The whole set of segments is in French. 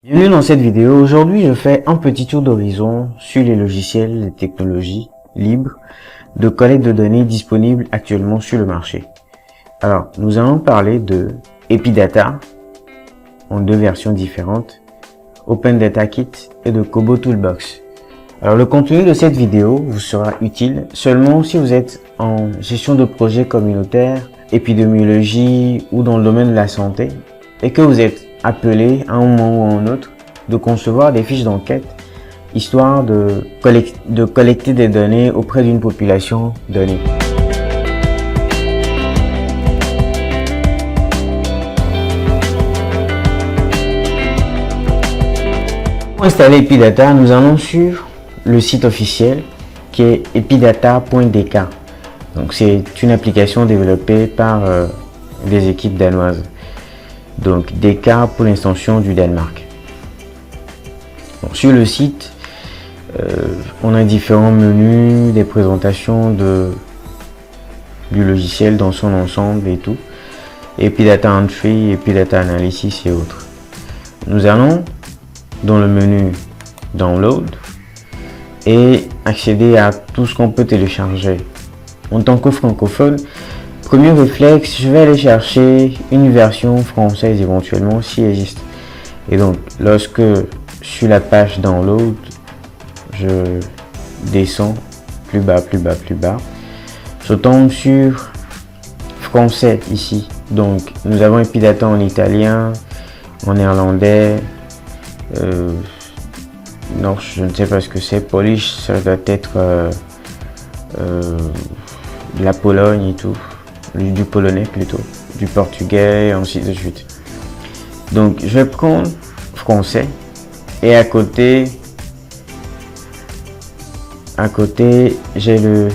Bienvenue dans cette vidéo. Aujourd'hui, je fais un petit tour d'horizon sur les logiciels et technologies libres de collecte de données disponibles actuellement sur le marché. Alors, nous allons parler de Epidata en deux versions différentes, Open Data Kit et de Kobo Toolbox. Alors, le contenu de cette vidéo vous sera utile seulement si vous êtes en gestion de projets communautaires, épidémiologie ou dans le domaine de la santé et que vous êtes appelé à un moment ou à un autre de concevoir des fiches d'enquête histoire de collecter des données auprès d'une population donnée. Pour installer Epidata, nous allons sur le site officiel qui est epidata.dk. Donc c'est une application développée par des équipes danoises. Donc DK pour l'extension du Danemark. Donc, sur le site, on a différents menus, des présentations du logiciel dans son ensemble et tout. Epidata Entry, Epidata Analysis et autres. Nous allons dans le menu Download et accéder à tout ce qu'on peut télécharger. En tant que francophone, premier réflexe, je vais aller chercher une version française éventuellement s'il existe. Et donc, lorsque sur la page Download, je descends plus bas, je tombe sur français ici. Donc, nous avons Epidata en italien, en néerlandais, non, je ne sais pas ce que c'est, Polish, ça doit être la Pologne et tout. Du polonais plutôt, du portugais et ainsi de suite. Donc je vais prendre français et à côté j'ai le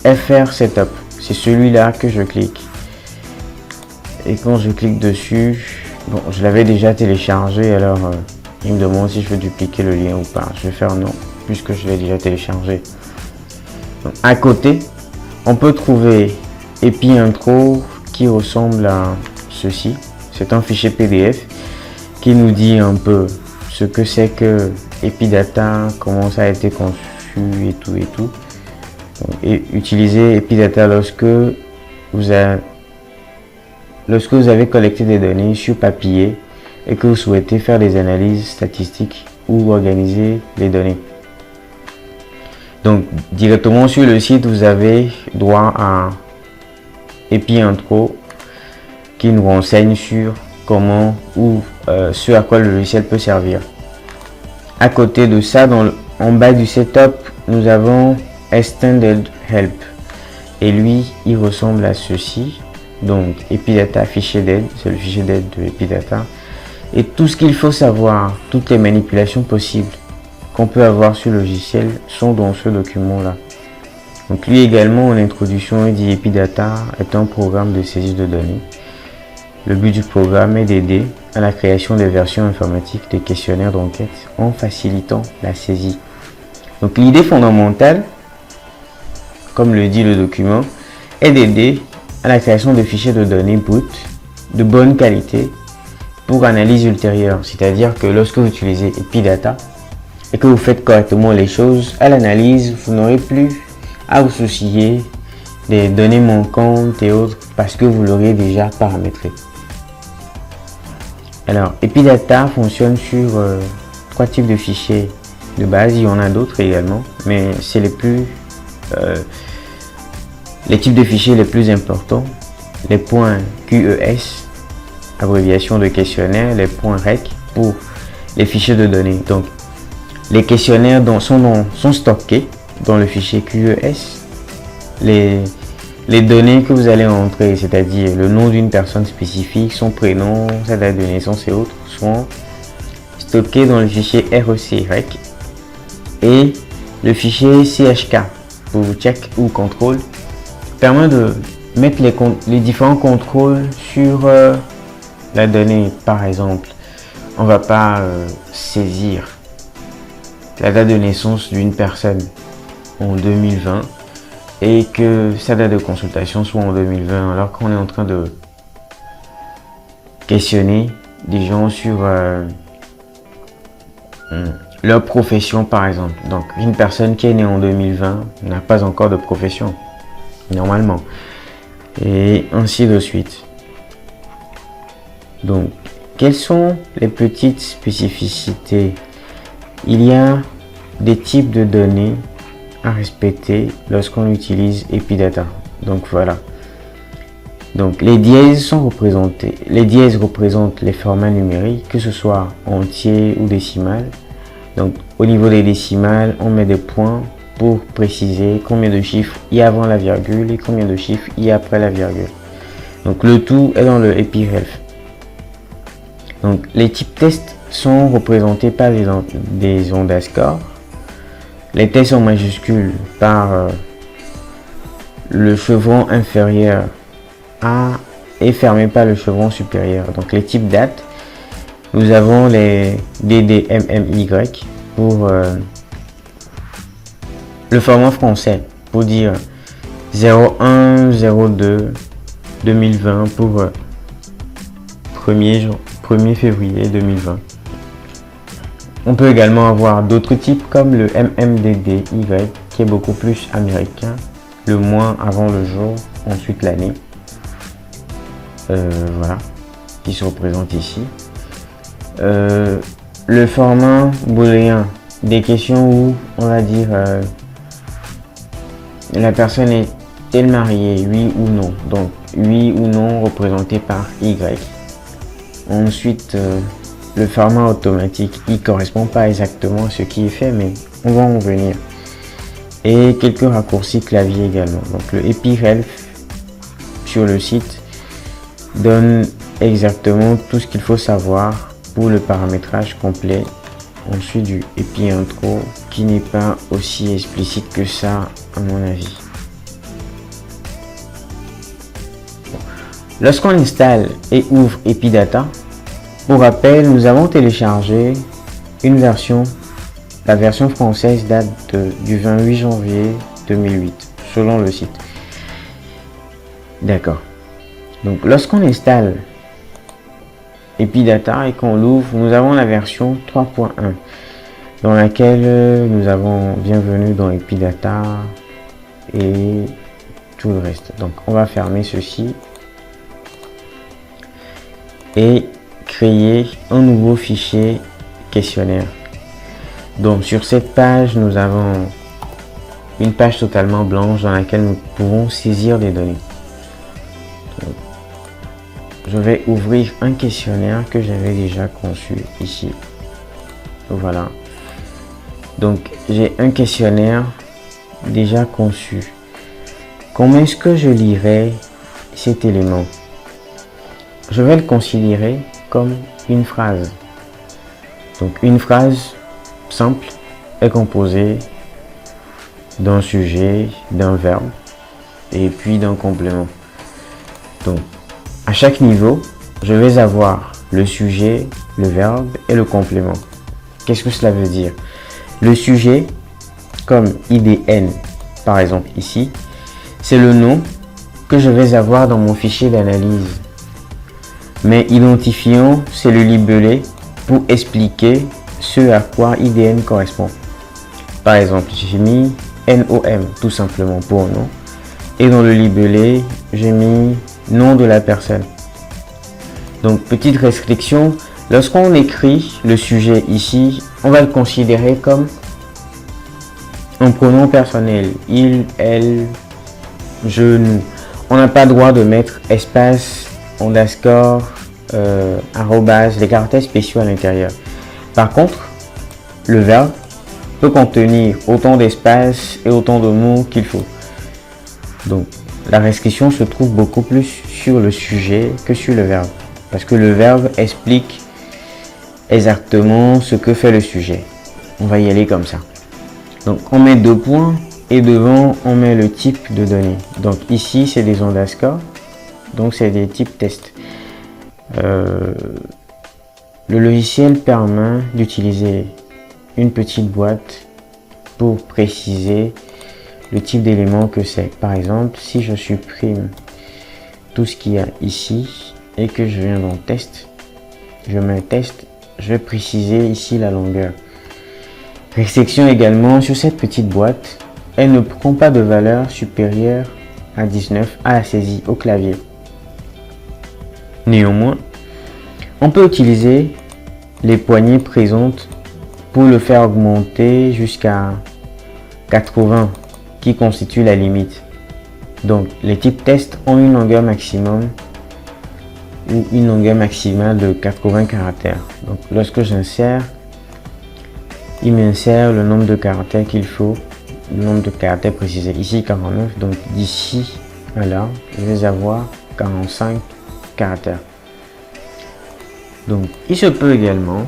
FR Setup, c'est celui-là que je clique et quand je clique dessus, bon, je l'avais déjà téléchargé, alors il me demande si je veux dupliquer le lien ou pas. Je vais faire non puisque je l'ai déjà téléchargé. Donc, à côté on peut trouver Epi Intro qui ressemble à ceci. C'est un fichier PDF qui nous dit un peu ce que c'est que Epidata, comment ça a été conçu et tout. Et utiliser Epidata lorsque vous avez collecté des données sur papier et que vous souhaitez faire des analyses statistiques ou organiser les données. Donc directement sur le site, vous avez droit à Epi Intro qui nous renseigne sur comment ou ce à quoi le logiciel peut servir. À côté de ça, en bas du setup, nous avons Extended Help et lui il ressemble à ceci. Donc Epidata fichier d'aide, c'est le fichier d'aide de Epidata et tout ce qu'il faut savoir, toutes les manipulations possibles qu'on peut avoir sur le logiciel sont dans ce document là. Donc lui également en introduction il dit Epidata est un programme de saisie de données. Le but du programme est d'aider à la création des versions informatiques des questionnaires d'enquête en facilitant la saisie. Donc l'idée fondamentale, comme le dit le document, est d'aider à la création de fichiers de données bruts de bonne qualité pour analyse ultérieure. C'est-à-dire que lorsque vous utilisez Epidata et que vous faites correctement les choses, à l'analyse, vous n'aurez plus à vous soucier des données manquantes et autres parce que vous l'auriez déjà paramétré. Alors, Epidata fonctionne sur trois types de fichiers de base. Il y en a d'autres également, mais c'est les types de fichiers les plus importants. Les points QES, abréviation de questionnaire, les points REC pour les fichiers de données. Donc, les questionnaires sont stockés dans le fichier QES. Les données que vous allez entrer, c'est-à-dire le nom d'une personne spécifique, son prénom, sa date de naissance et autres, sont stockés dans le fichier REC et le fichier CHK pour check ou contrôle permet de mettre les différents contrôles sur la donnée. Par exemple, on ne va pas saisir la date de naissance d'une personne en 2020 et que sa date de consultation soit en 2020 alors qu'on est en train de questionner des gens sur leur profession par exemple. Donc une personne qui est née en 2020 n'a pas encore de profession, normalement. Et ainsi de suite. Donc, quelles sont les petites spécificités? Il y a des types de données à respecter lorsqu'on utilise Epidata. Donc voilà. Donc les dièses sont représentés. Les dièses représentent les formats numériques, que ce soit entier ou décimal. Donc au niveau des décimales, on met des points pour préciser combien de chiffres il y a avant la virgule et combien de chiffres il y a après la virgule. Donc le tout est dans le EpiRelf. Donc les types tests sont représentés par des underscores. Les tests en majuscules par le chevron inférieur A est fermé par le chevron supérieur. Donc les types dates, nous avons les DDMMY pour le format français, pour dire 01-02 2020 pour 1er février 2020. On peut également avoir d'autres types comme le MMDDY qui est beaucoup plus américain, le mois avant le jour, ensuite l'année. Voilà, qui se représente ici. Le format booléen, des questions où on va dire la personne est-elle mariée, oui ou non. Donc oui ou non représenté par Y. Ensuite, le format automatique, il correspond pas exactement à ce qui est fait, mais on va en venir. Et quelques raccourcis clavier également. Donc le EpiRelf sur le site donne exactement tout ce qu'il faut savoir pour le paramétrage complet. Ensuite du EpiIntro qui n'est pas aussi explicite que ça à mon avis. Lorsqu'on installe et ouvre Epidata, pour rappel, nous avons téléchargé une version. La version française date du 28 janvier 2008, selon le site. D'accord. Donc, lorsqu'on installe Epidata et qu'on l'ouvre, nous avons la version 3.1, dans laquelle nous avons bienvenue dans Epidata et tout le reste. Donc, on va fermer ceci et créer un nouveau fichier questionnaire. Donc sur cette page, nous avons une page totalement blanche dans laquelle nous pouvons saisir des données. Donc, je vais ouvrir un questionnaire que j'avais déjà conçu ici. Voilà. Donc j'ai un questionnaire déjà conçu. Comment est-ce que je lirai cet élément? Je vais le considérer comme une phrase. Donc une phrase simple est composée d'un sujet, d'un verbe et puis d'un complément. Donc à chaque niveau, je vais avoir le sujet, le verbe et le complément. Qu'est-ce que cela veut dire? Le sujet, comme IDN par exemple ici, c'est le nom que je vais avoir dans mon fichier d'analyse. Mais identifiant, c'est le libellé pour expliquer ce à quoi IDN correspond. Par exemple, j'ai mis NOM tout simplement pour nom. Et dans le libellé, j'ai mis nom de la personne. Donc, petite restriction, lorsqu'on écrit le sujet ici, on va le considérer comme un pronom personnel. Il, elle, je, nous. On n'a pas le droit de mettre espace, underscore, arrobase, les caractères spéciaux à l'intérieur. Par contre, le verbe peut contenir autant d'espace et autant de mots qu'il faut. Donc, la restriction se trouve beaucoup plus sur le sujet que sur le verbe. Parce que le verbe explique exactement ce que fait le sujet. On va y aller comme ça. Donc, on met deux points et devant, on met le type de données. Donc, ici, c'est des underscores. Donc, c'est des types tests. Le logiciel permet d'utiliser une petite boîte pour préciser le type d'élément que c'est. Par exemple, si je supprime tout ce qu'il y a ici et que je viens dans test, je mets test, je vais préciser ici la longueur. Restriction également sur cette petite boîte. Elle ne prend pas de valeur supérieure à 19 à la saisie au clavier. Néanmoins, on peut utiliser les poignées présentes pour le faire augmenter jusqu'à 80 qui constitue la limite. Donc les types test ont une longueur maximum ou une longueur maximale de 80 caractères. Donc lorsque j'insère, il m'insère le nombre de caractères qu'il faut, le nombre de caractères précisés. Ici 49, donc d'ici à là, je vais avoir 45 caractères. Donc il se peut également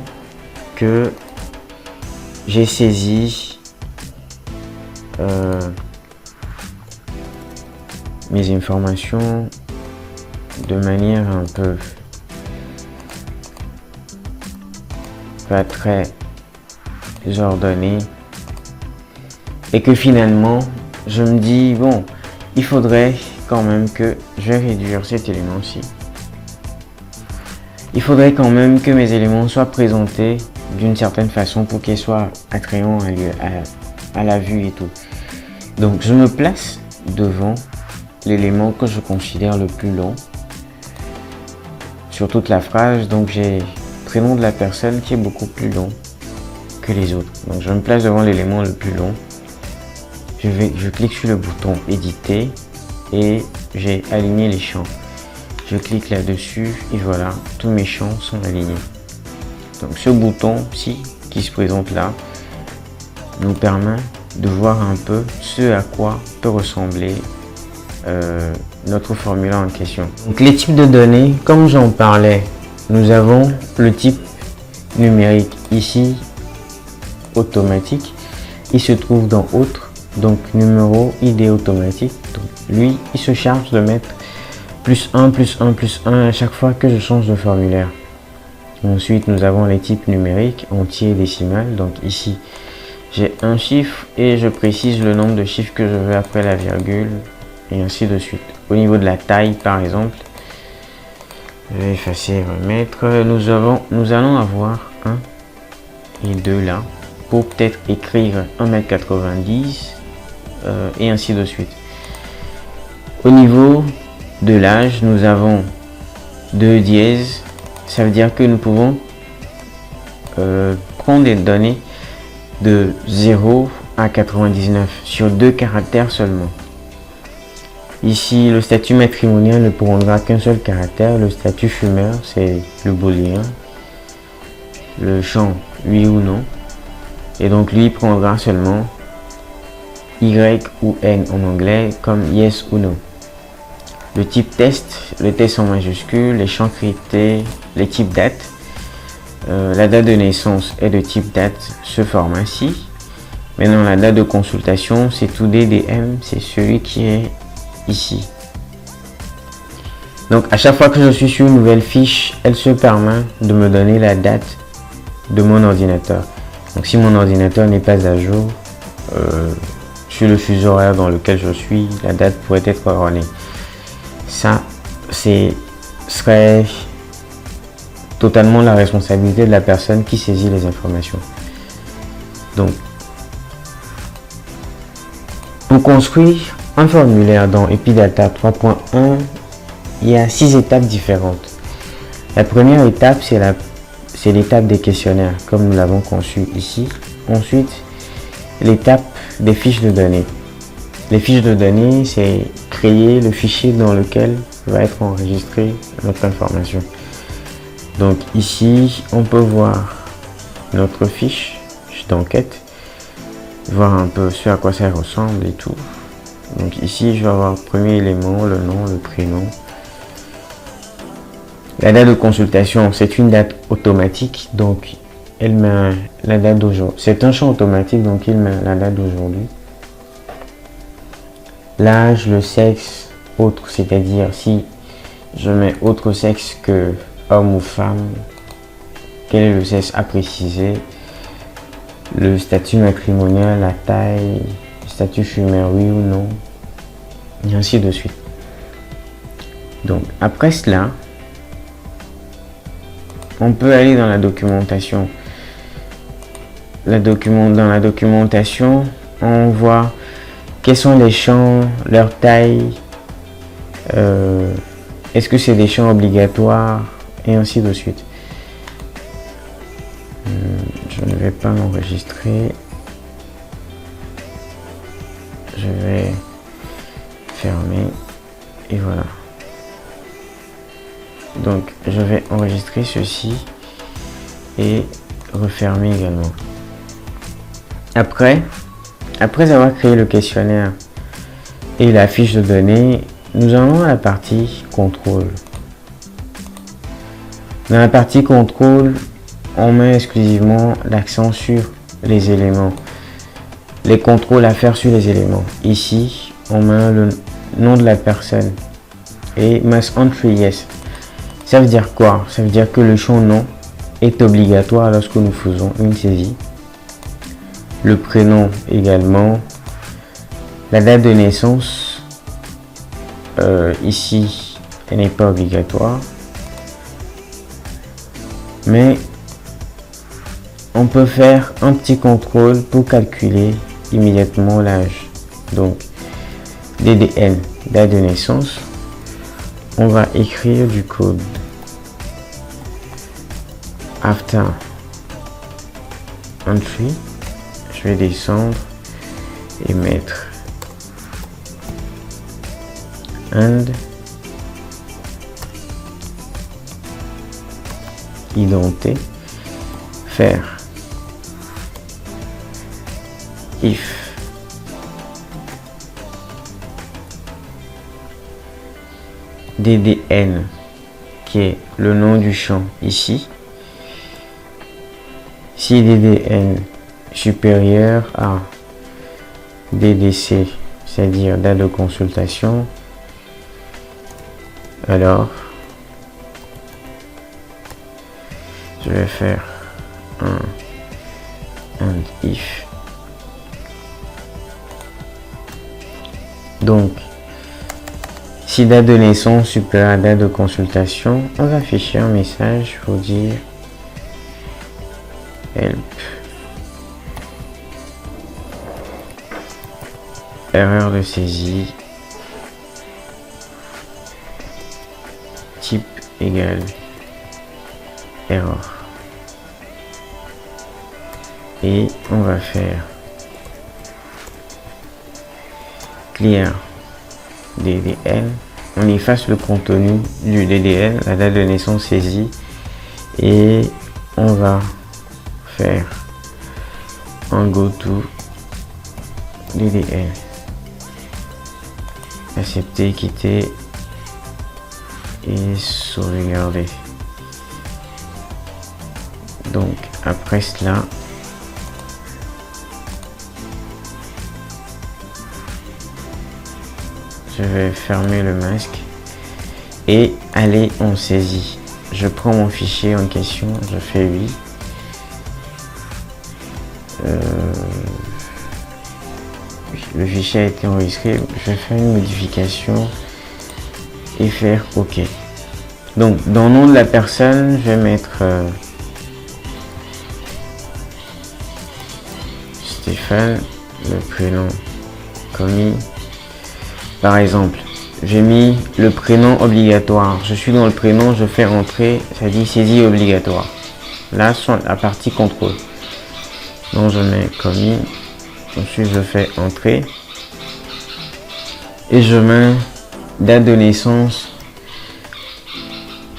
que j'ai saisi mes informations de manière un peu pas très ordonnée et que finalement je me dis bon, il faudrait quand même que je vais réduire cet élément-ci. Il faudrait quand même que mes éléments soient présentés d'une certaine façon pour qu'ils soient attrayants à la vue et tout. Donc je me place devant l'élément que je considère le plus long sur toute la phrase. Donc j'ai prénom de la personne qui est beaucoup plus long que les autres. Donc je me place devant l'élément le plus long. Je clique sur le bouton éditer et j'ai aligné les champs. Je clique là-dessus et voilà, tous mes champs sont alignés. Donc ce bouton-ci qui se présente là nous permet de voir un peu ce à quoi peut ressembler notre formulaire en question. Donc les types de données, comme j'en parlais, nous avons le type numérique ici, automatique. Il se trouve dans autre, donc numéro ID automatique. Donc lui, il se charge de mettre +1, +1, +1 à chaque fois que je change de formulaire. Ensuite, nous avons les types numériques, entier et décimal. Donc ici, j'ai un chiffre et je précise le nombre de chiffres que je veux après la virgule et ainsi de suite. Au niveau de la taille, par exemple, je vais effacer et remettre. Nous allons avoir 1 et 2 là pour peut-être écrire 1,90 m et ainsi de suite. Au niveau de l'âge, nous avons 2 dièses. Ça veut dire que nous pouvons prendre des données de 0 à 99 sur 2 caractères seulement. Ici, le statut matrimonial ne prendra qu'un seul caractère. Le statut fumeur, c'est le booléen. Le champ, oui ou non. Et donc, lui prendra seulement Y ou N en anglais, comme yes ou no. Le type test, le test en majuscule, les champs cryptés, les types date. La date de naissance est de type date, ce format-ci. Maintenant, la date de consultation, c'est tout DDM, c'est celui qui est ici. Donc, à chaque fois que je suis sur une nouvelle fiche, elle se permet de me donner la date de mon ordinateur. Donc, si mon ordinateur n'est pas à jour, sur le fuseau horaire dans lequel je suis, la date pourrait être erronée. Ça, serait totalement la responsabilité de la personne qui saisit les informations. Donc, pour construire un formulaire dans Epidata 3.1, il y a 6 étapes différentes. La première étape, c'est l'étape des questionnaires, comme nous l'avons conçu ici. Ensuite, l'étape des fiches de données. Les fiches de données, c'est créer le fichier dans lequel va être enregistrée notre information. Donc ici, on peut voir notre fiche d'enquête, voir un peu ce à quoi ça ressemble et tout. Donc ici, je vais avoir premier élément, le nom, le prénom. La date de consultation, c'est une date automatique, donc elle met la date d'aujourd'hui. C'est un champ automatique, donc il met la date d'aujourd'hui. L'âge, le sexe, autre, c'est-à-dire si je mets autre sexe que homme ou femme, quel est le sexe à préciser, le statut matrimonial, la taille, le statut fumeur, oui ou non, et ainsi de suite. Donc après cela, on peut aller dans la documentation. dans la documentation, on voit quels sont les champs, leur taille, est-ce que c'est des champs obligatoires, et ainsi de suite. Je ne vais pas m'enregistrer. Je vais fermer et voilà. Donc je vais enregistrer ceci et refermer également. Après avoir créé le questionnaire et la fiche de données, nous allons à la partie contrôle. Dans la partie contrôle, on met exclusivement l'accent sur les éléments, les contrôles à faire sur les éléments. Ici, on met le nom de la personne et must entry yes. Ça veut dire quoi? Ça veut dire que le champ nom est obligatoire lorsque nous faisons une saisie. Le prénom également. La date de naissance, ici, elle n'est pas obligatoire. Mais on peut faire un petit contrôle pour calculer immédiatement l'âge. Donc, DDN, date de naissance. On va écrire du code. After entry, je vais descendre et mettre and identité, faire if DDN qui est le nom du champ ici, si DDN supérieur à DDC, c'est-à-dire date de consultation, alors je vais faire un and if. Donc si date de naissance supérieure à date de consultation, on va afficher un message pour dire help. Erreur de saisie. Type égale erreur. Et on va faire clear DDN. On efface le contenu du DDN, la date de naissance saisie, et on va faire un go to DDN. Accepter, quitter et sauvegarder. Donc après cela, je vais fermer le masque et aller en saisie. Je prends mon fichier en question, je fais oui. Le fichier a été enregistré, je vais faire une modification et faire OK. Donc dans le nom de la personne, je vais mettre Stéphane, le prénom commis. Par exemple, j'ai mis le prénom obligatoire. Je suis dans le prénom, je fais rentrer, ça dit saisie obligatoire. Là, sur la partie contrôle. Donc je mets commis. Ensuite, je fais entrer. Et je mets date de naissance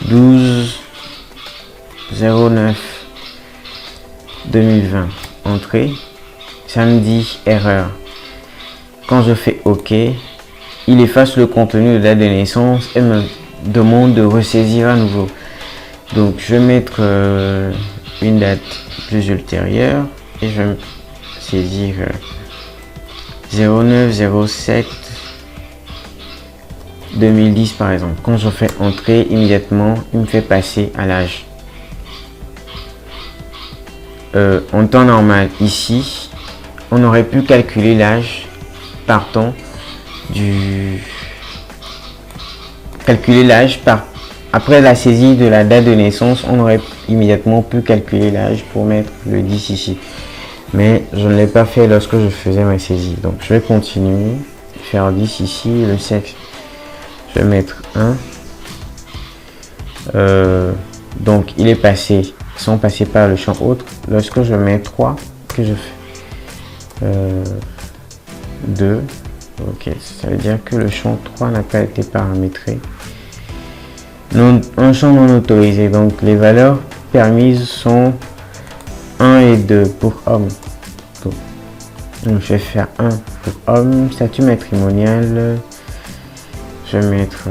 12/09/2020. Entrée. Samedi, erreur. Quand je fais OK, il efface le contenu de date de naissance et me demande de ressaisir à nouveau. Donc je vais mettre une date plus ultérieure et je vais saisir 09/07/2010 par exemple. Quand je fais entrer, immédiatement il me fait passer à l'âge. En temps normal, ici on aurait pu calculer l'âge partant après la saisie de la date de naissance. On aurait immédiatement pu calculer l'âge pour mettre le 10 ici. mais je ne l'ai pas fait lorsque je faisais ma saisie. Donc je vais continuer, faire 10 ici, le sexe, je vais mettre 1. Donc il est passé sans passer par le champ autre. Lorsque je mets 3, que je fais 2, ok, ça veut dire que le champ 3 n'a pas été paramétré. Un champ non autorisé, donc les valeurs permises sont 1 et 2 pour homme. Donc je vais faire 1 pour homme, statut matrimonial, je vais mettre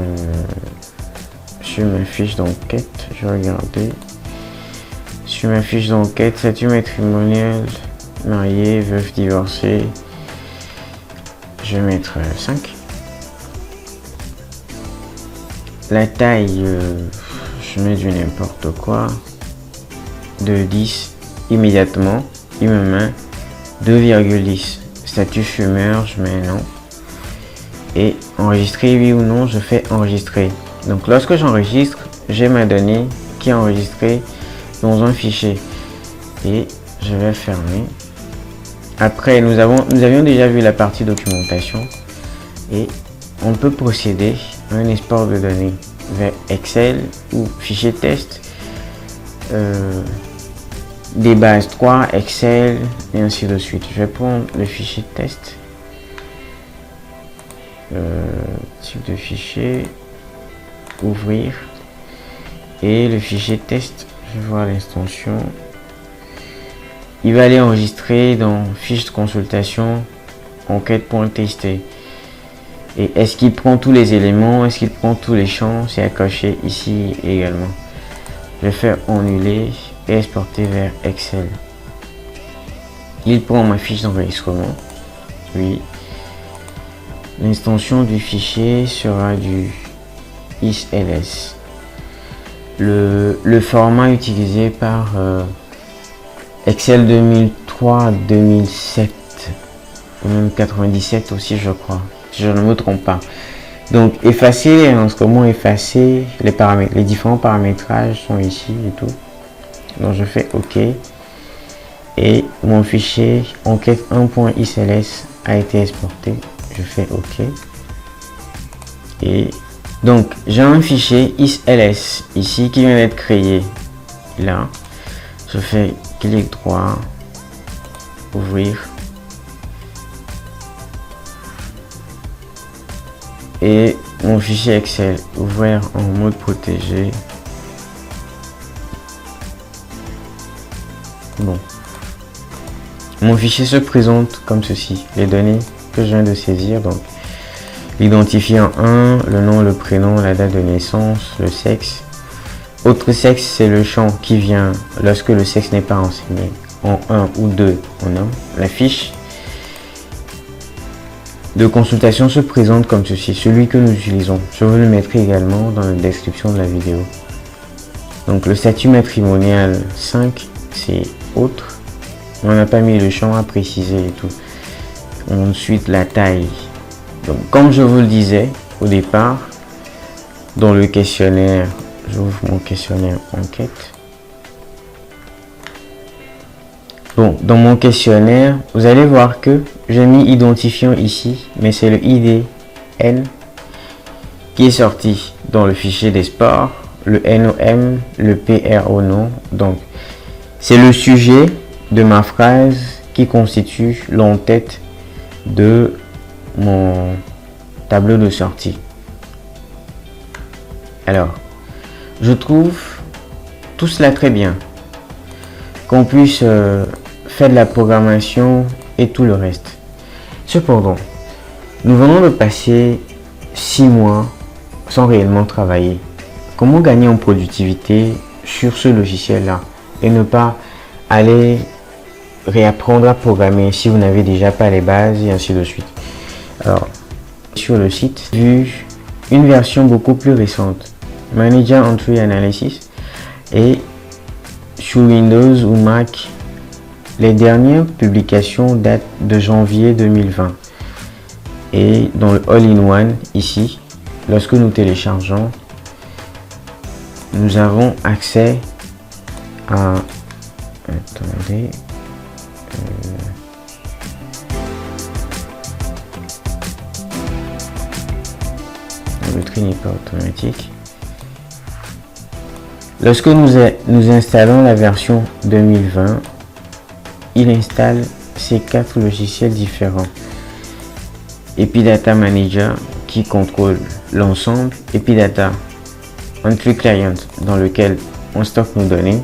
sur ma fiche d'enquête, je vais regarder, sur ma fiche d'enquête, statut matrimonial, marié, veuf, divorcé, je vais mettre 5. La taille, je mets du n'importe quoi, de 10, immédiatement, il me met 2,10. Statut fumeur, je mets non. Et enregistrer, oui ou non, je fais enregistrer. Donc lorsque j'enregistre, j'ai ma donnée qui est enregistrée dans un fichier. Et je vais fermer. Après, nous avions déjà vu la partie documentation. Et on peut procéder à un export de données vers Excel ou fichier test. Des bases 3, Excel et ainsi de suite. Je vais prendre le fichier test. Type de fichier, ouvrir, et le fichier test, je vais voir l'extension. Il va aller enregistrer dans fiche de consultation enquête.txt. Et est-ce qu'il prend tous les éléments, est-ce qu'il prend tous les champs, c'est à cocher ici également. Je vais faire annuler et exporter vers Excel. Il prend ma fiche d'enregistrement. Oui. L'extension du fichier sera du isls. Le format utilisé par Excel 2003, 2007, ou même 97 aussi, je crois, si je ne me trompe pas. Donc effacer, l'instrument effacer, les paramètres, les différents paramétrages sont ici et tout. Donc je fais OK. Et mon fichier enquête 1.isls a été exporté. Je fais OK. Et donc j'ai un fichier isls ici qui vient d'être créé. Là, je fais clic droit, ouvrir. Et mon fichier Excel, ouvrir en mode protégé. Bon. Mon fichier se présente comme ceci. Les données que je viens de saisir, donc l'identifiant 1, le nom, le prénom, la date de naissance, le sexe. Autre sexe, c'est le champ qui vient lorsque le sexe n'est pas renseigné. En 1 ou 2, on nomme. La fiche de consultation se présente comme ceci, celui que nous utilisons. Je vous le mettrai également dans la description de la vidéo. Donc le statut matrimonial 5, c'est autre. On n'a pas mis le champ à préciser et tout. Ensuite la taille. Donc comme je vous le disais au départ, dans le questionnaire, j'ouvre mon questionnaire enquête. Bon, dans mon questionnaire, vous allez voir que j'ai mis identifiant ici, mais c'est le IDN qui est sorti dans le fichier d'export, le NOM, le PRO Donc, c'est le sujet de ma phrase qui constitue l'entête de mon tableau de sortie. Alors, je trouve tout cela très bien. Qu'on puisse faire de la programmation et tout le reste. Cependant, nous venons de passer 6 mois sans réellement travailler. Comment gagner en productivité sur ce logiciel-là et ne pas aller réapprendre à programmer si vous n'avez déjà pas les bases et ainsi de suite. Alors, sur le site, j'ai vu une version beaucoup plus récente, Manager Entry Analysis, et sur Windows ou Mac, les dernières publications datent de janvier 2020. Et dans le All-in-One, ici, lorsque nous téléchargeons, nous avons accès à... Attendez, Le tri n'est pas automatique. Lorsque nous installons la version 2020, il installe ces 4 logiciels différents. Epidata Manager qui contrôle l'ensemble, Epidata Entry Client dans lequel on stocke nos données,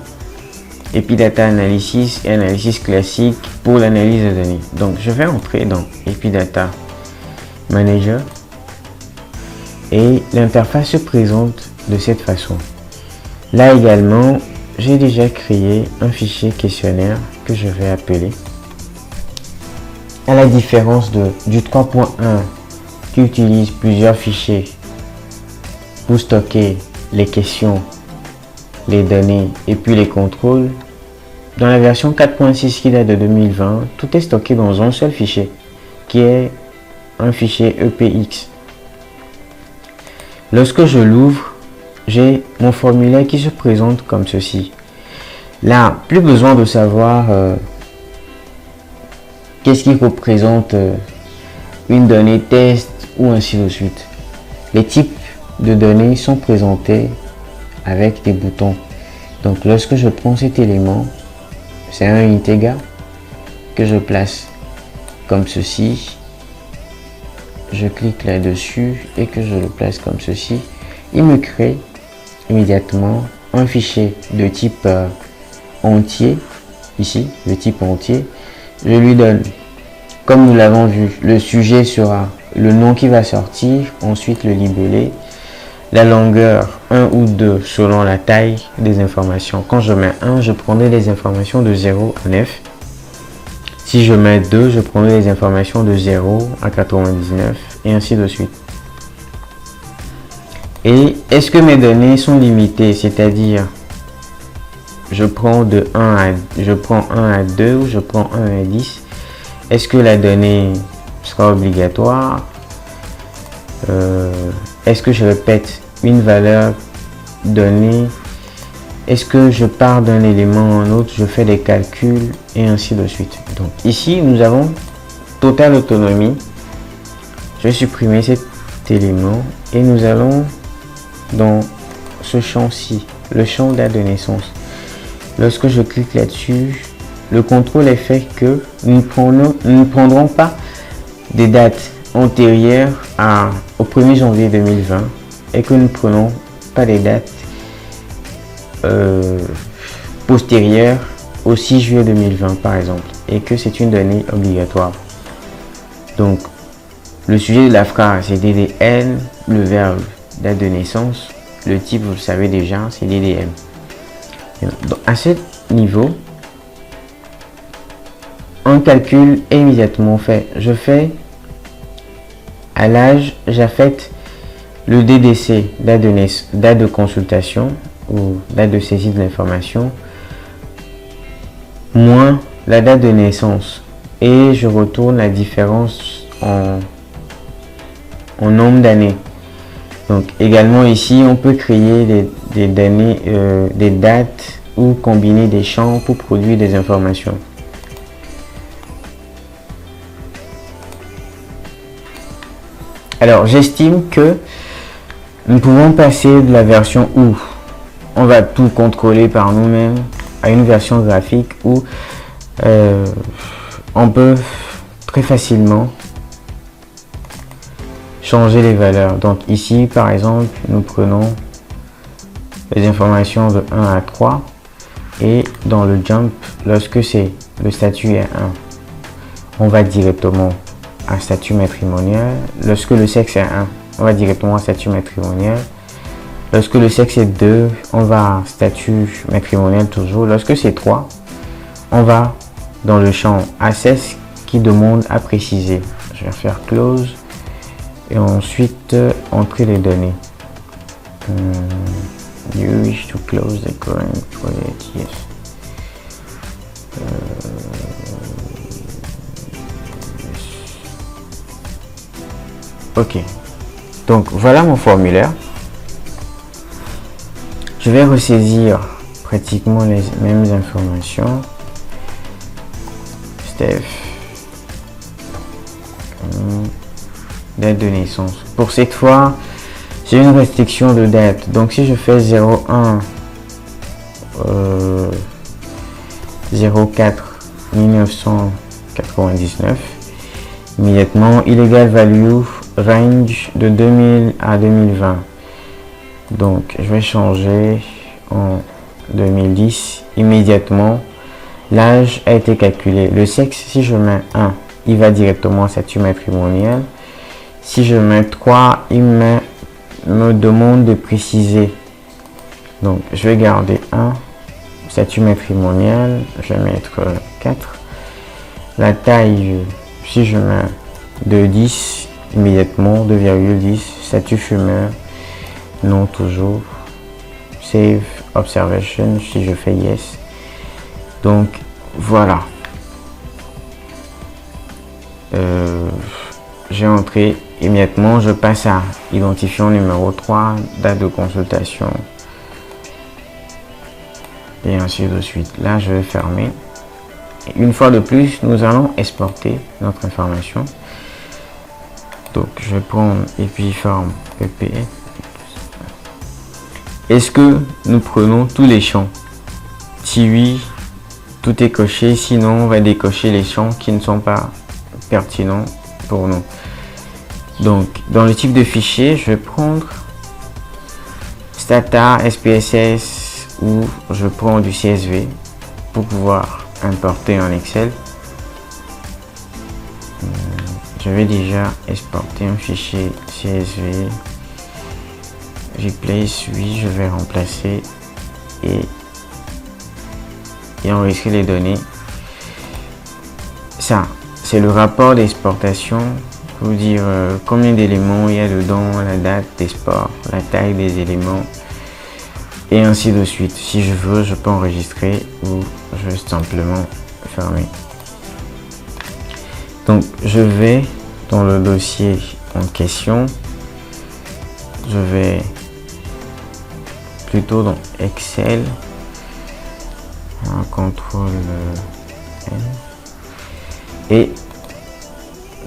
Epidata Analysis et Analysis classique pour l'analyse de données. Donc je vais entrer dans Epidata Manager et l'interface se présente de cette façon. Là également, j'ai déjà créé un fichier questionnaire que je vais appeler. À la différence du 3.1 qui utilise plusieurs fichiers pour stocker les questions, les données et puis les contrôles, dans la version 4.6 qui date de 2020, tout est stocké dans un seul fichier qui est un fichier EPX. Lorsque je l'ouvre, j'ai mon formulaire qui se présente comme ceci. Là, plus besoin de savoir qu'est-ce qui représente une donnée test ou ainsi de suite. Les types de données sont présentés avec des boutons. Donc lorsque je prends cet élément, c'est un integer que je place comme ceci. Je clique là-dessus et que je le place comme ceci. Il me crée immédiatement un fichier de type entier, ici, le type entier. Je lui donne, comme nous l'avons vu, le sujet sera le nom qui va sortir, ensuite le libellé, la longueur 1 ou 2 selon la taille des informations. Quand je mets 1, je prendrai les informations de 0 à 9. Si je mets 2, je prendrai les informations de 0 à 99 et ainsi de suite. Et est-ce que mes données sont limitées, c'est-à-dire je prends 1 à 2 ou je prends 1 à 10. Est-ce que la donnée sera obligatoire? Est-ce que je répète une valeur donnée? Est-ce que je pars d'un élément en autre? Je fais des calculs et ainsi de suite. Donc ici, nous avons totale autonomie. Je vais supprimer cet élément et nous allons dans ce champ-ci, le champ date de naissance. Lorsque je clique là-dessus, le contrôle est fait que nous ne prendrons pas des dates antérieures au 1er janvier 2020 et que nous ne prenons pas des dates postérieures au 6 juillet 2020 par exemple, et que c'est une donnée obligatoire. Donc le sujet de la phrase c'est DDN, le verbe date de naissance, le type vous le savez déjà, c'est DDM. Donc, à ce niveau, un calcul est immédiatement fait. Je fais à l'âge, j'affecte le DDC, date de consultation ou date de saisie de l'information, moins la date de naissance, et je retourne la différence en nombre d'années. Donc également ici, on peut créer des données, des dates ou combiner des champs pour produire des informations. Alors j'estime que nous pouvons passer de la version où on va tout contrôler par nous-mêmes à une version graphique où on peut très facilement changer les valeurs. Donc ici par exemple nous prenons les informations de 1 à 3 et dans le jump, lorsque c'est le statut est 1, on va directement à statut matrimonial. Lorsque le sexe est 1, on va directement à statut matrimonial. Lorsque le sexe est 2, on va à statut matrimonial toujours. Lorsque c'est 3, on va dans le champ access qui demande à préciser. Je vais faire close et ensuite entrer les données. You wish to close the current project, yes. Ok, donc voilà mon formulaire. Je vais ressaisir pratiquement les mêmes informations. Steph. Date de naissance. Pour cette fois, j'ai une restriction de date. Donc si je fais 01 04 1999, immédiatement illegal value range de 2000 à 2020. Donc je vais changer en 2010. Immédiatement l'âge a été calculé. Le sexe, si je mets 1, il va directement à statut matrimonial. Si je mets 3, il me demande de préciser. Donc je vais garder 1, statut matrimonial, je vais mettre 4. La taille, si je mets 2,10, immédiatement 2,10, statut fumeur, non toujours. Save observation, si je fais yes. Donc voilà. J'ai entré immédiatement, je passe à identifiant numéro 3, date de consultation. Et ainsi de suite. Là, je vais fermer. Et une fois de plus, nous allons exporter notre information. Donc, je vais prendre Epiform EP. Est-ce que nous prenons tous les champs? Si oui, tout est coché. Sinon, on va décocher les champs qui ne sont pas pertinents pour nous. Donc, dans le type de fichier, je vais prendre Stata, SPSS ou je prends du CSV pour pouvoir importer en Excel. Je vais déjà exporter un fichier CSV. Replace, oui, je vais remplacer et enregistrer les données. Ça, c'est le rapport d'exportation. Vous dire combien d'éléments il y a dedans, la date d'export, la taille des éléments et ainsi de suite. Si je veux, je peux enregistrer ou je vais simplement fermer. Donc je vais dans le dossier en question, je vais plutôt dans Excel, un contrôle N et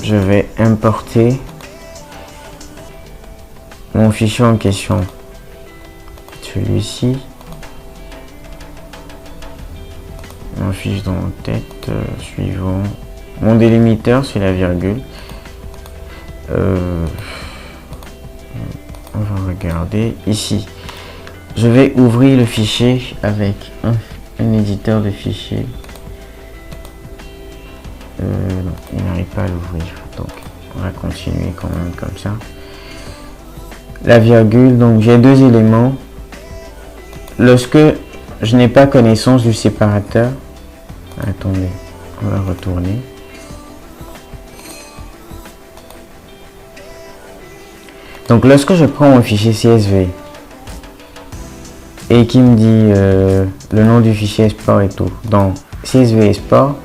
je vais importer mon fichier en question, celui-ci, mon fiche dans tête, suivant, mon délimiteur c'est la virgule. On va regarder ici, je vais ouvrir le fichier avec un éditeur de fichiers. Non, il n'arrive pas à l'ouvrir, donc on va continuer quand même comme ça. La virgule, donc j'ai deux éléments. Lorsque je n'ai pas connaissance du séparateur, attendez, on va retourner. Donc lorsque je prends mon fichier CSV et qui me dit le nom du fichier export et tout, dans CSV export,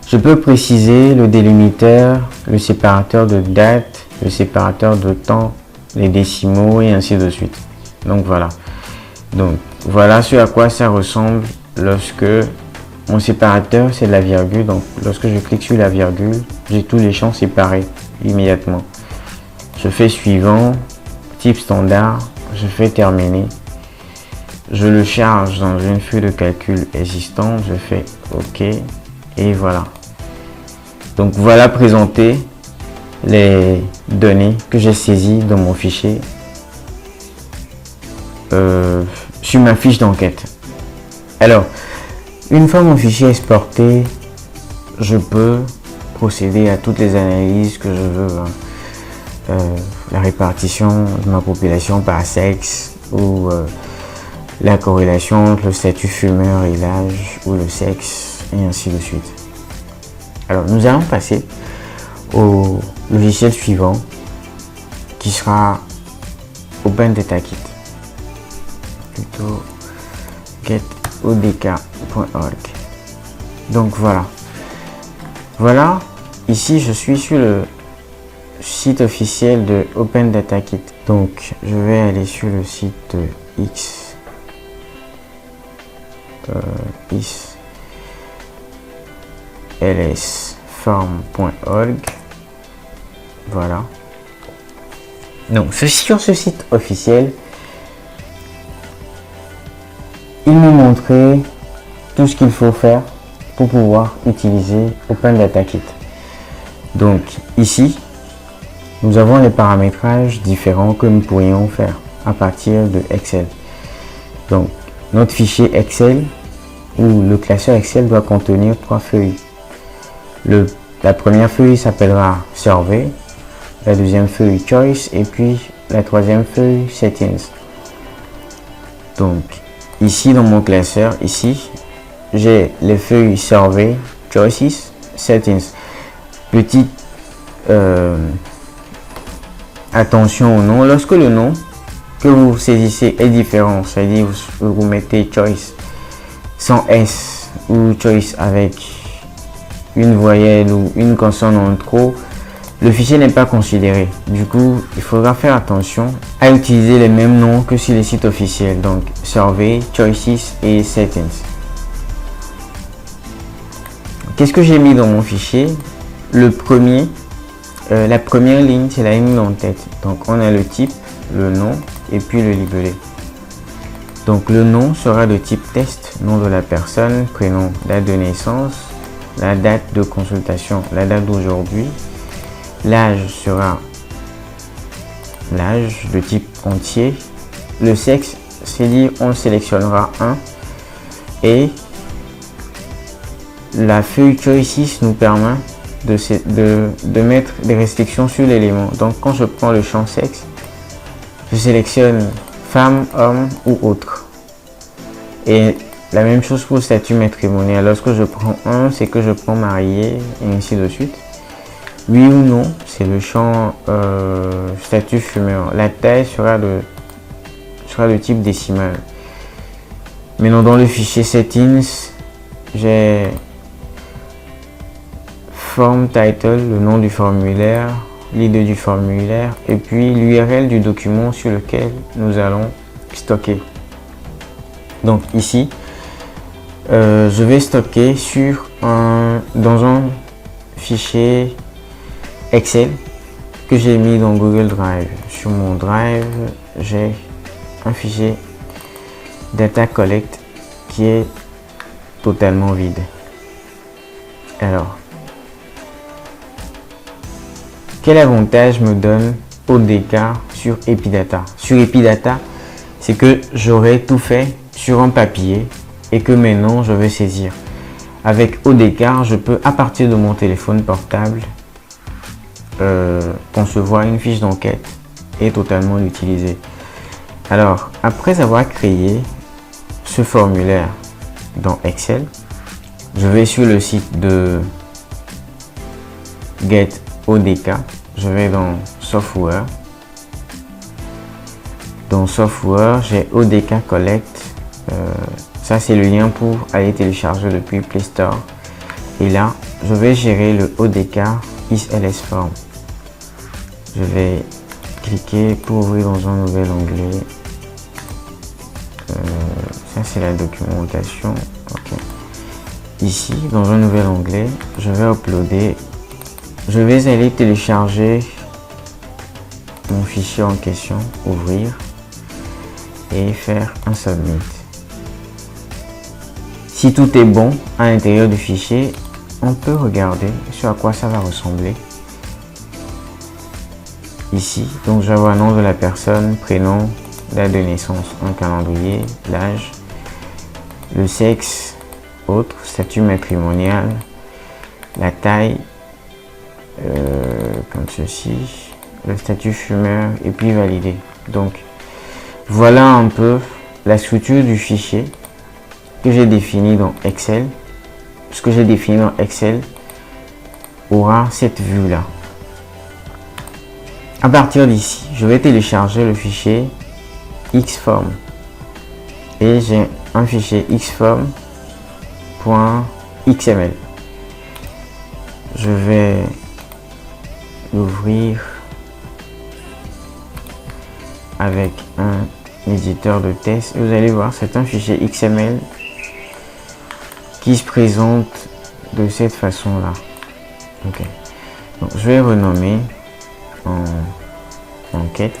je peux préciser le délimiteur, le séparateur de date, le séparateur de temps, les décimaux et ainsi de suite. Donc voilà. Donc voilà ce à quoi ça ressemble lorsque mon séparateur c'est la virgule. Donc lorsque je clique sur la virgule, j'ai tous les champs séparés immédiatement. Je fais suivant, type standard, je fais terminer. Je le charge dans une feuille de calcul existante, je fais OK. Et voilà. Donc voilà présenté les données que j'ai saisies dans mon fichier sur ma fiche d'enquête. Alors, une fois mon fichier exporté, je peux procéder à toutes les analyses que je veux. La répartition de ma population par sexe ou la corrélation entre le statut fumeur et l'âge ou le sexe et ainsi de suite. Alors nous allons passer au logiciel suivant qui sera OpenDataKit, plutôt getodk.org. Donc voilà, ici je suis sur le site officiel de OpenDataKit. Donc je vais aller sur le site X islsform.org. Voilà. Donc sur ce site officiel, il me montrait tout ce qu'il faut faire pour pouvoir utiliser Open Data Kit. Donc ici, nous avons les paramétrages différents que nous pourrions faire à partir de Excel. Donc notre fichier Excel ou le classeur Excel doit contenir 3 feuilles. La première feuille s'appellera Survey, la deuxième feuille Choice et puis la troisième feuille Settings. Donc ici dans mon classeur, ici j'ai les feuilles Survey, Choices, Settings. Petite attention au nom. Lorsque le nom que vous saisissez est différent, c'est-à-dire vous mettez Choice sans S ou Choice avec une voyelle ou une consonne en trop, le fichier n'est pas considéré. Du coup, il faudra faire attention à utiliser les mêmes noms que sur les sites officiels, donc Survey, Choices et Settings. Qu'est-ce que j'ai mis dans mon fichier? La première ligne, c'est la ligne d'en-tête. Donc on a le type, le nom et puis le libellé. Donc le nom sera de type test, nom de la personne, prénom, date de naissance, la date de consultation, la date d'aujourd'hui. L'âge sera l'âge de type entier. Le sexe, c'est dit, on sélectionnera un. Et la feuille Choices nous permet de mettre des restrictions sur l'élément. Donc quand je prends le champ sexe, je sélectionne femme, homme ou autre. Et la même chose pour le statut matrimonial. Lorsque je prends un, c'est que je prends marié et ainsi de suite. Oui ou non, c'est le champ statut fumeur. La taille sera de type décimal. Maintenant dans le fichier settings, j'ai form title, le nom du formulaire, l'idée du formulaire et puis l'URL du document sur lequel nous allons stocker. Donc ici, je vais stocker dans un fichier Excel que j'ai mis dans Google Drive. Sur mon Drive, j'ai un fichier Data Collect qui est totalement vide. Alors, quel avantage me donne ODK sur Epidata? Sur Epidata, c'est que j'aurais tout fait sur un papier et que maintenant je vais saisir. Avec ODK, je peux à partir de mon téléphone portable concevoir une fiche d'enquête et totalement l'utiliser. Alors, après avoir créé ce formulaire dans Excel, je vais sur le site de Get ODK, je vais dans Software. Dans Software, j'ai ODK Collect. Ça, c'est le lien pour aller télécharger depuis Play Store. Et là, je vais gérer le ODK islsform. Je vais cliquer pour ouvrir dans un nouvel onglet. Ça, c'est la documentation. Okay. Ici, dans un nouvel onglet, je vais uploader. Je vais aller télécharger mon fichier en question, ouvrir et faire un submit. Si tout est bon à l'intérieur du fichier, on peut regarder sur à quoi ça va ressembler. Ici, donc je vais avoir le nom de la personne, prénom, date de naissance, un calendrier, l'âge, le sexe, autre, statut matrimonial, la taille, comme ceci, le statut fumeur et puis valider. Donc voilà un peu la structure du fichier que j'ai défini dans Excel. Ce que j'ai défini dans Excel aura cette vue là. À partir d'ici, je vais télécharger le fichier Xform et j'ai un fichier xform.xml. Je vais l'ouvrir avec un éditeur de test. Vous allez voir, c'est un fichier XML qui se présente de cette façon-là. Ok. Donc, je vais renommer en enquête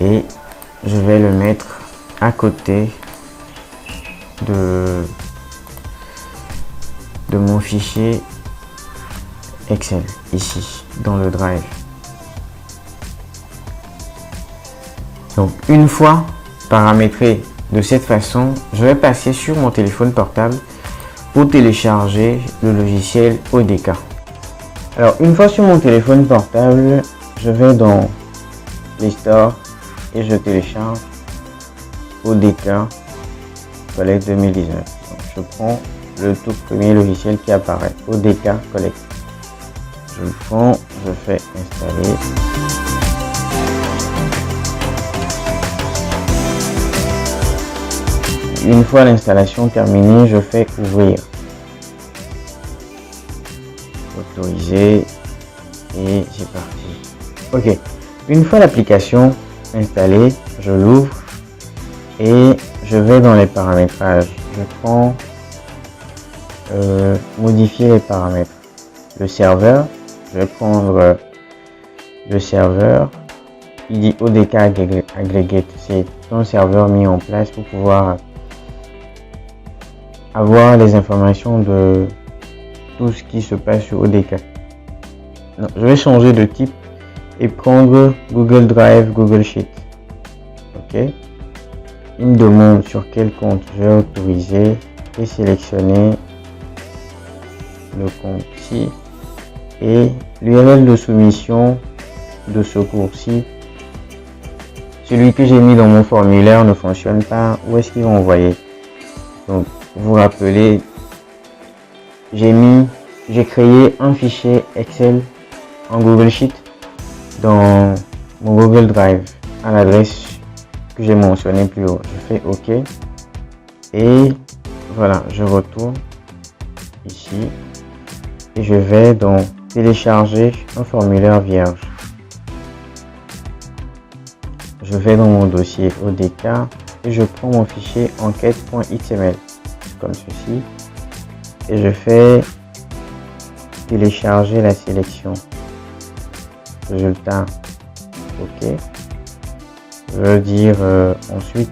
et je vais le mettre à côté de mon fichier Excel ici dans le Drive. Donc une fois paramétré de cette façon, je vais passer sur mon téléphone portable pour télécharger le logiciel ODK. Alors une fois sur mon téléphone portable, je vais dans Play Store et je télécharge ODK Collect 2019. Donc, je prends le tout premier logiciel qui apparaît, ODK Collect. Je le prends, je fais installer. Une fois l'installation terminée, je fais ouvrir. Autoriser et c'est parti. Ok. Une fois l'application installée, je l'ouvre et je vais dans les paramétrages. Je prends modifier les paramètres. Le serveur, je vais prendre le serveur. Il dit ODK Aggregate. C'est un serveur mis en place pour pouvoir avoir les informations de tout ce qui se passe sur ODK. Non, je vais changer de type et prendre Google Drive, Google Sheet. Ok. Il me demande sur quel compte je vais autoriser et sélectionner le compte ci et l'URL de soumission de ce cours-ci. Celui que j'ai mis dans mon formulaire ne fonctionne pas. Où est-ce qu'il va envoyer? Donc, vous rappelez, j'ai créé un fichier Excel en Google Sheet dans mon Google Drive à l'adresse que j'ai mentionné plus haut. Je fais OK et voilà, je retourne ici et je vais dans télécharger un formulaire vierge. Je vais dans mon dossier ODK et je prends mon fichier enquête.xml comme ceci et je fais télécharger la sélection. Résultat OK. Je veux dire ensuite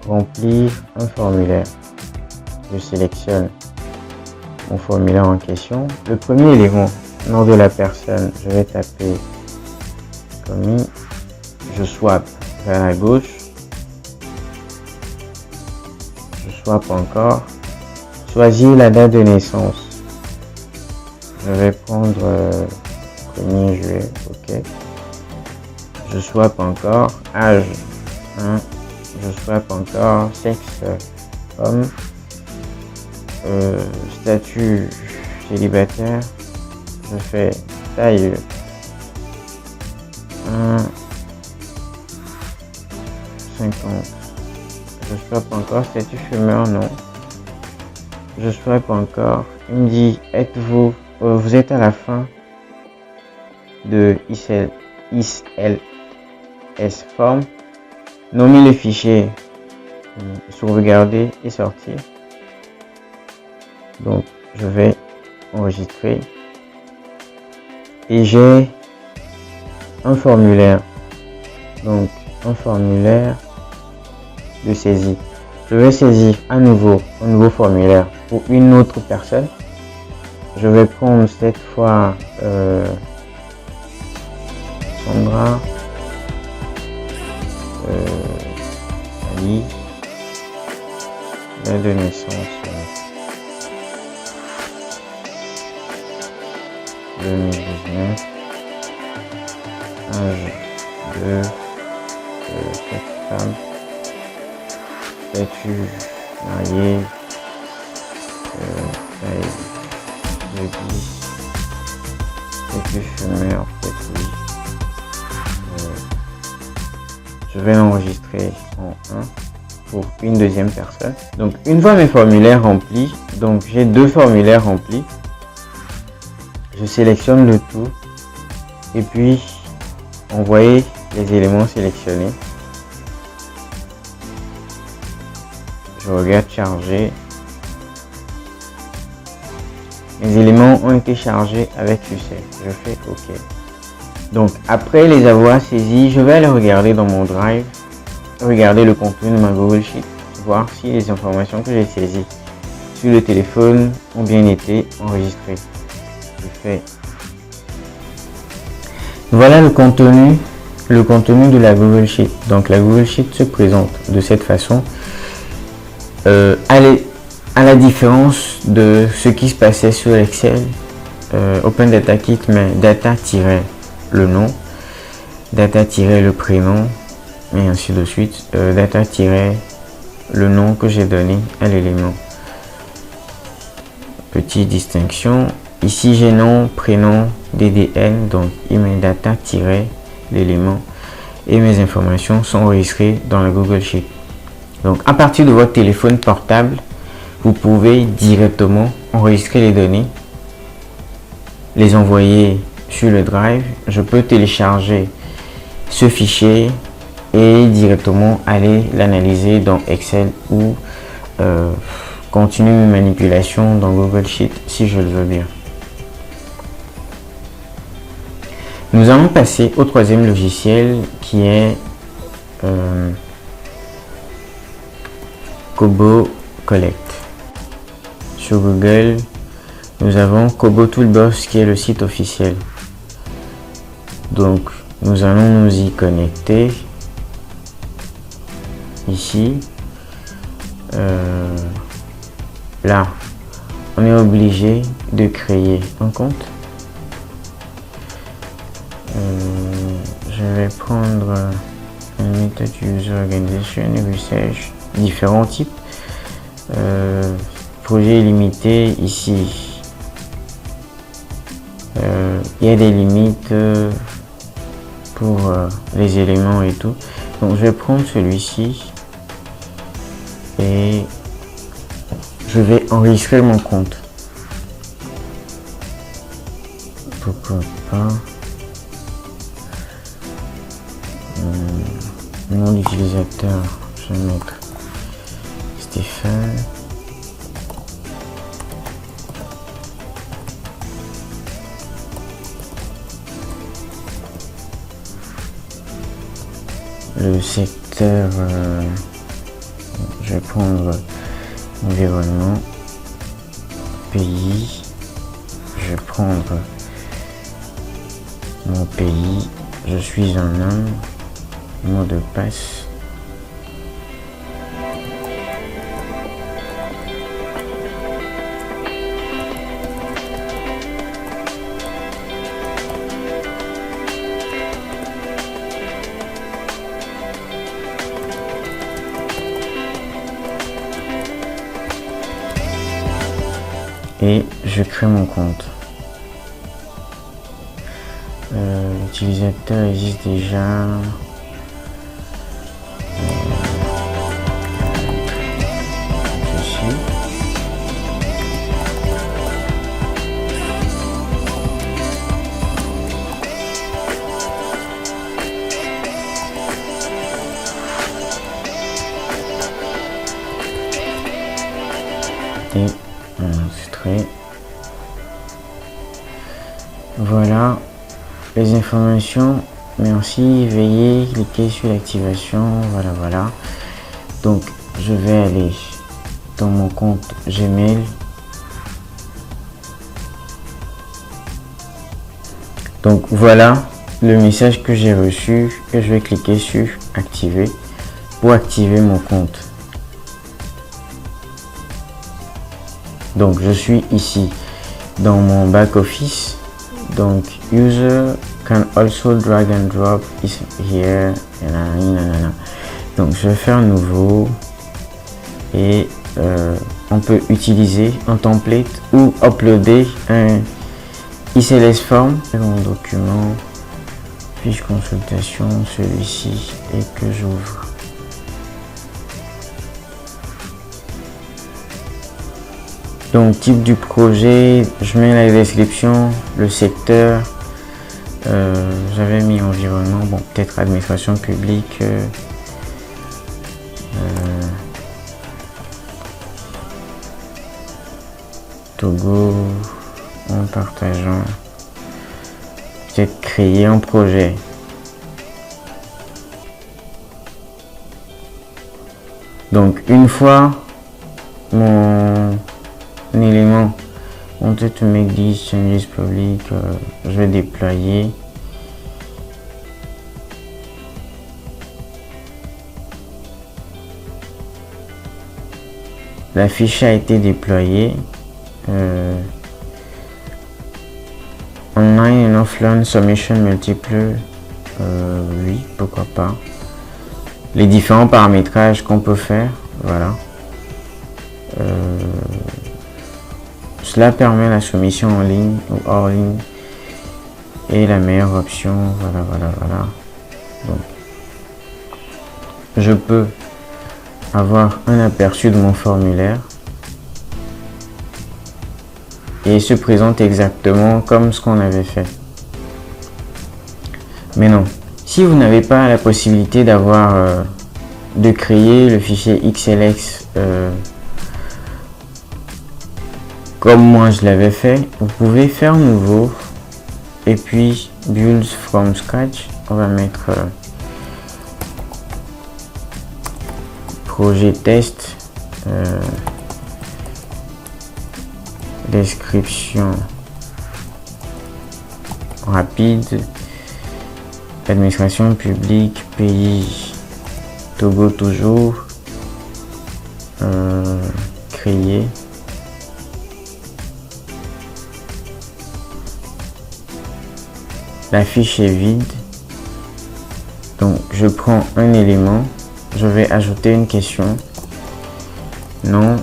remplir un formulaire. Je sélectionne mon formulaire en question. Le premier élément, nom de la personne, je vais taper commis. Je swap vers la gauche. Je swap encore. Choisir la date de naissance. Je vais prendre 1er juillet. OK. Je swap encore. Âge. Je swap encore. Sexe. Homme. Statut célibataire. Je fais taille 1,50. Je swap encore. Statut fumeur, non. Je swipe encore. Il me dit, vous êtes à la fin de isls form. Nommer le fichier, sauvegarder et sortir. Donc, je vais enregistrer. Et j'ai un formulaire. Donc, un formulaire de saisie. Je vais saisir à nouveau un nouveau formulaire pour une autre personne. Je vais prendre cette fois Sandra Ali, date de naissance 2019, âge de cette femme, statut marié, taille de 10, statut fumeur, peut-être oui. Je vais l'enregistrer en 1 pour une deuxième personne. Donc une fois mes formulaires remplis, donc j'ai deux formulaires remplis, je sélectionne le tout et puis envoyer les éléments sélectionnés. Je regarde charger mes éléments ont été chargés avec succès. Je fais OK. Donc après les avoir saisis, je vais aller regarder dans mon Drive, regarder le contenu de ma Google Sheet, voir si les informations que j'ai saisies sur le téléphone ont bien été enregistrées. Je fais. Voilà le contenu de la Google Sheet. Donc la Google Sheet se présente de cette façon. À la différence de ce qui se passait sur Excel, Open Data Kit met data-le nom, data-le prénom, et ainsi de suite, data-le nom que j'ai donné à l'élément. Petite distinction, ici j'ai nom, prénom, DDN, donc il met data-l'élément et mes informations sont enregistrées dans la Google Sheet. Donc à partir de votre téléphone portable, vous pouvez directement enregistrer les données, les envoyer sur le Drive. Je peux télécharger ce fichier et directement aller l'analyser dans Excel ou continuer mes manipulations dans Google Sheet si je le veux bien. Nous allons passer au troisième logiciel qui est Kobo Collect. Sur Google, nous avons Kobo Toolbox qui est le site officiel. Donc, nous allons nous y connecter. Ici, là, on est obligé de créer un compte. Je vais prendre une méthode User Organization et Research, différents types. Projet limité ici. Il y a des limites pour les éléments et tout. Donc je vais prendre celui-ci et je vais enregistrer mon compte. Pourquoi pas? Nom d'utilisateur, je vais mettre Stéphane. Le secteur, je vais prendre environnement, pays, je vais prendre mon pays, je suis un homme, mot de passe. Et je crée mon compte. L'utilisateur existe déjà. Ceci. Et enregistrer. Voilà les informations. Merci, veuillez cliquer sur l'activation. Voilà. Donc je vais aller dans mon compte Gmail. Donc voilà le message que j'ai reçu et je vais cliquer sur activer pour activer mon compte. Donc je suis ici dans mon back office. Donc user can also drag and drop is here. Donc je vais faire nouveau et on peut utiliser un template ou uploader un XLS form. Mon document, fiche consultation, celui-ci, et que j'ouvre. Donc type du projet, je mets la description, le secteur, j'avais mis environnement, bon peut-être administration publique, Togo, en partageant, peut-être créer un projet. Donc une fois mon élément wanted to make these changes public, je vais déployer. La fiche a été déployée. Online and offline submission multiple, oui, pourquoi pas. Les différents paramétrages qu'on peut faire, voilà. Cela permet la soumission en ligne ou hors ligne et la meilleure option, voilà. Donc, je peux avoir un aperçu de mon formulaire et il se présente exactement comme ce qu'on avait fait. Mais non, si vous n'avez pas la possibilité d'avoir de créer le fichier XLX comme moi je l'avais fait, vous pouvez faire nouveau et puis build from scratch. On va mettre projet test, description rapide, administration publique, pays Togo toujours, créer. La fiche est vide, donc je prends un élément, je vais ajouter une question, nom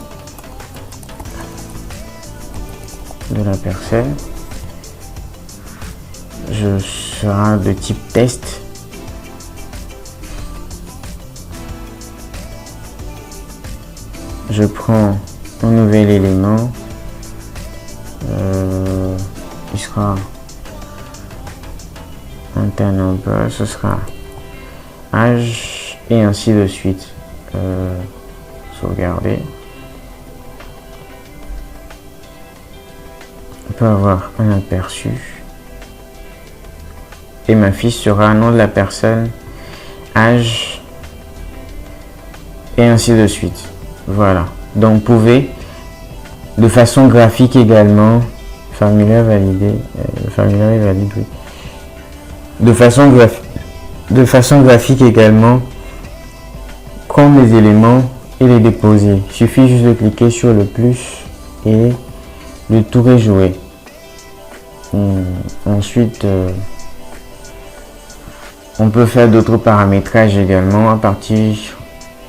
de la personne, je serai de type test, je prends un nouvel élément, il sera un peu, ce sera âge et ainsi de suite. Sauvegarder. On peut avoir un aperçu et ma fiche sera nom de la personne, âge et ainsi de suite. Voilà, donc vous pouvez de façon graphique également, formulaire validé, le formulaire est valide, oui. De façon graphique également, prendre les éléments et les déposer. Il suffit juste de cliquer sur le plus et de tout rejouer. Ensuite, on peut faire d'autres paramétrages également à partir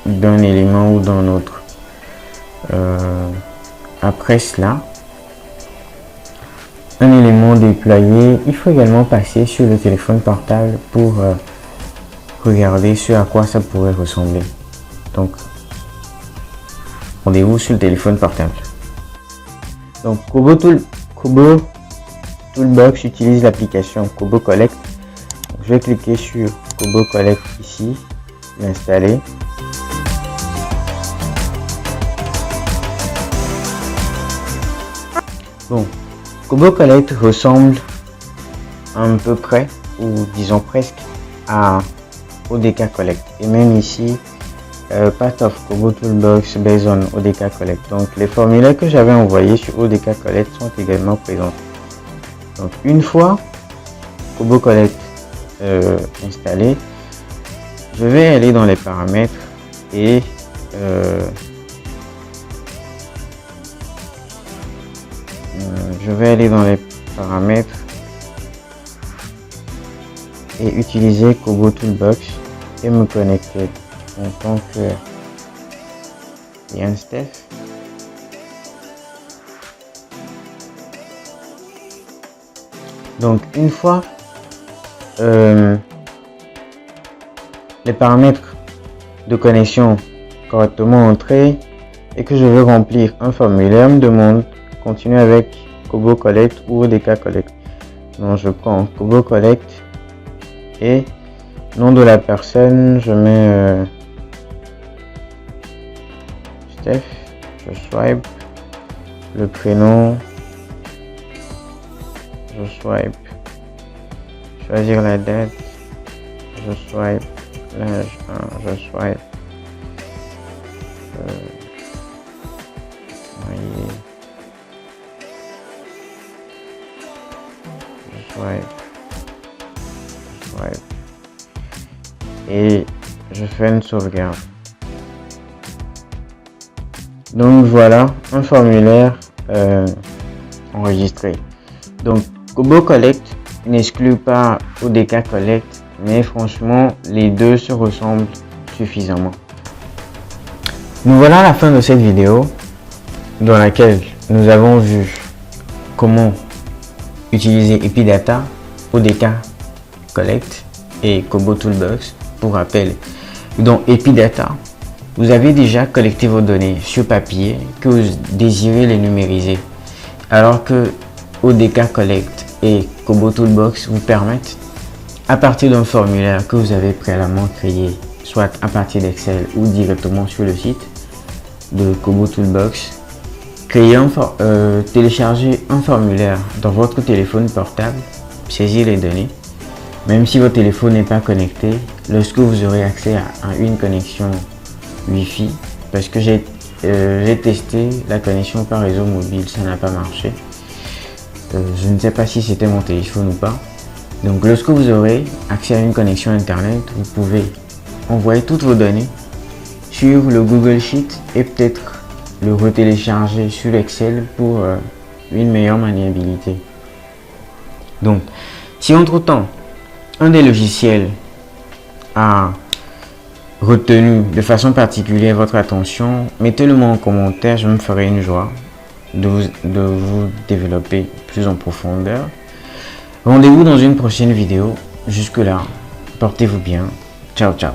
d'un élément ou d'un autre. Après cela, un élément déployé, il faut également passer sur le téléphone portable pour regarder ce à quoi ça pourrait ressembler. Donc, rendez-vous sur le téléphone portable. Donc, Kobo Toolbox utilise l'application Kobo Collect. Donc, je vais cliquer sur Kobo Collect ici, l'installer. Bon, Kobo Collect ressemble à peu près, ou disons presque, à ODK Collect. Et même ici, part of Kobo Toolbox based on ODK Collect. Donc les formulaires que j'avais envoyés sur ODK Collect sont également présents. Donc une fois Kobo Collect installé, je vais aller dans les paramètres et je vais aller dans les paramètres et utiliser Kobo Toolbox et me connecter en tant que Yann Steph. Donc une fois les paramètres de connexion correctement entrés et que je veux remplir un formulaire, me demande continuer avec Kobo Collect ou ODK Collect. Donc je prends Kobo Collect et nom de la personne, je mets Steph, je swipe le prénom je swipe, choisir la date, je swipe, l'âge 1, je swipe, marié, je swipe, et je fais une sauvegarde. Donc voilà un formulaire enregistré. Donc Kobo Collect n'exclut pas ODK Collect, mais franchement les deux se ressemblent suffisamment. Nous voilà à la fin de cette vidéo dans laquelle nous avons vu comment utiliser Epidata, ODK Collect et Kobo Toolbox. Pour rappel, dans Epidata, vous avez déjà collecté vos données sur papier que vous désirez les numériser, alors que ODK Collect et Kobo Toolbox vous permettent, à partir d'un formulaire que vous avez préalablement créé, soit à partir d'Excel ou directement sur le site de Kobo Toolbox, télécharger un formulaire dans votre téléphone portable, saisir les données. Même si votre téléphone n'est pas connecté, lorsque vous aurez accès à une connexion Wi-Fi, parce que j'ai testé la connexion par réseau mobile, ça n'a pas marché. Je ne sais pas si c'était mon téléphone ou pas. Donc lorsque vous aurez accès à une connexion internet, vous pouvez envoyer toutes vos données sur le Google Sheet et peut-être le retélécharger sur Excel pour une meilleure maniabilité. Donc si entre-temps un des logiciels a retenu de façon particulière votre attention, mettez-le moi en commentaire, je me ferai une joie de vous développer plus en profondeur. Rendez-vous dans une prochaine vidéo. Jusque là, portez-vous bien. Ciao, ciao.